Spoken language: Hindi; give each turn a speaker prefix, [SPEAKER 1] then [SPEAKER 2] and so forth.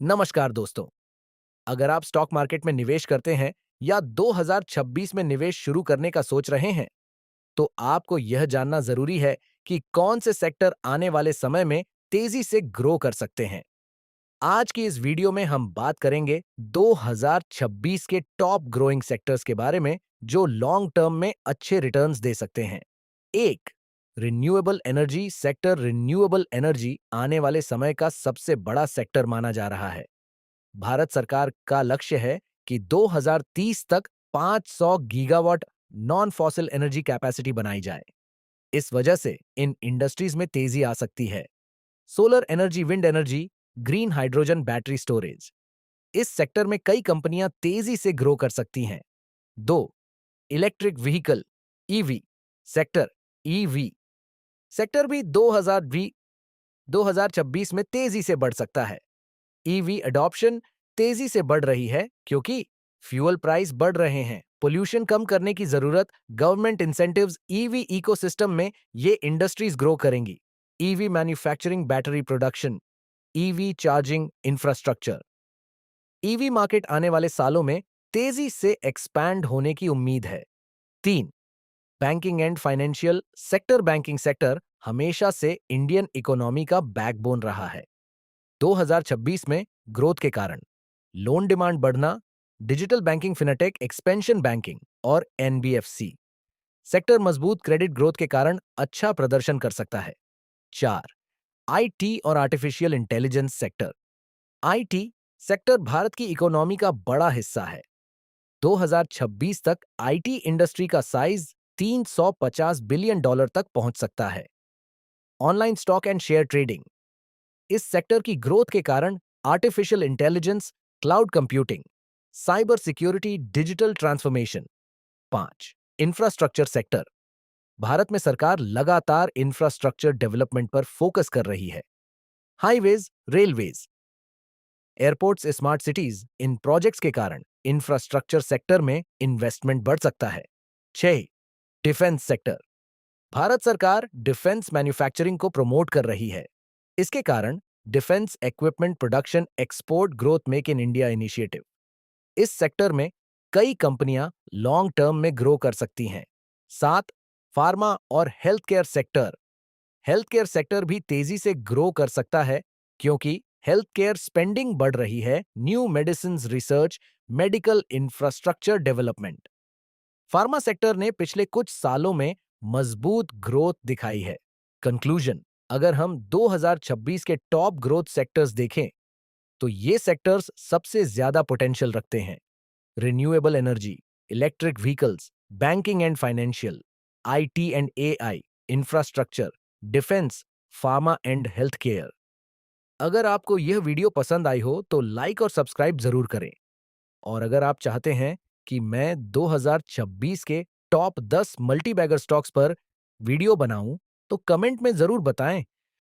[SPEAKER 1] नमस्कार दोस्तों। अगर आप स्टॉक मार्केट में निवेश करते हैं या 2026 में निवेश शुरू करने का सोच रहे हैं, तो आपको यह जानना जरूरी है कि कौन से सेक्टर आने वाले समय में तेजी से ग्रो कर सकते हैं। आज की इस वीडियो में हम बात करेंगे 2026 के टॉप ग्रोइंग सेक्टर्स के बारे में जो लॉन्ग टर्म में अच्छे रिटर्न्स दे सकते हैं। एक, renewable energy sector. Renewable energy आने वाले समय का सबसे बड़ा सेक्टर माना जा रहा है। भारत सरकार का लक्ष्य है कि 2030 तक 500 gigawatt non fossil energy capacity बनाई जाए। इस वजह से इन इंडस्ट्रीज में तेजी आ सकती है। Solar energy, wind energy, green hydrogen battery storage, इस सेक्टर में कई कंपनियां तेजी से ग्रो कर सकती हैं। दो, electric vehicle EV sector. EV sector भी 2026 में तेजी से बढ़ सकता है। ईवी अडॉप्शन तेजी से बढ़ रही है क्योंकि फ्यूल प्राइस बढ़ रहे हैं, पोल्यूशन कम करने की जरूरत, गवर्नमेंट इंसेंटिव्स, ईवी इकोसिस्टम में ये इंडस्ट्रीज ग्रो करेंगी। EV manufacturing, battery production, EV charging infrastructure. EV market आने वाले सालों में तेजी से एक्सपैंड होने की उम्मीद है। तीन, banking and financial sector. Banking sector हमेशा से इंडियन इकोनॉमी का बैकबोन रहा है। 2026 में ग्रोथ के कारण लोन डिमांड बढ़ना, digital banking, fintech, expansion banking और एनबीएफसी सेक्टर मजबूत क्रेडिट ग्रोथ के कारण अच्छा प्रदर्शन कर सकता है। चार, आईटी और artificial intelligence sector. IT sector Bharat की इकोनॉमी का बड़ा हिस्सा है। 2026 तक आईटी इंडस्ट्री का साइज $350 बिलियन तक पहुंच सकता है। Online stock and share trading, इस सेक्टर की ग्रोथ के कारण artificial intelligence, cloud computing, cyber security, digital transformation. पांच, इंफ्रास्ट्रक्चर सेक्टर। भारत में सरकार लगातार इंफ्रास्ट्रक्चर डेवलपमेंट पर फोकस कर रही है। Highways, railways, airports, smart cities, इन प्रोजेक्ट्स के कारण इंफ्रास्ट्रक्चर सेक्टर में इन्वेस्टमेंट बढ़ सकता है। छह, डिफेंस सेक्टर। भारत सरकार डिफेंस मैन्युफैक्चरिंग को प्रमोट कर रही है। इसके कारण defence equipment production, export growth, make in India initiative, इस सेक्टर में कई कंपनियां लॉन्ग टर्म में ग्रो कर सकती हैं। सात, फार्मा और health care sector. Health care sector भी तेजी से ग्रो कर सकता है क्योंकि हेल्थ केयर स्पेंडिंग बढ़ रही है। New medicine research, medical infrastructure development. Pharma sector ने पिछले कुछ सालों में मजबूत ग्रोथ दिखाई है। कंक्लूजन, अगर हम 2026 के टॉप ग्रोथ सेक्टर्स देखें तो ये सेक्टर्स सबसे ज्यादा पोटेंशियल रखते हैं। Renewable energy, electric vehicles, banking and financial, IT and AI, infrastructure, defence, pharma and health care. अगर आपको यह वीडियो पसंद आई हो तो लाइक और सब्सक्राइब जरूर करें। और अगर आप चाहते हैं कि मैं 2026 के टॉप 10 मल्टीबैगर स्टॉक्स पर वीडियो बनाऊं, तो कमेंट में जरूर बताएं।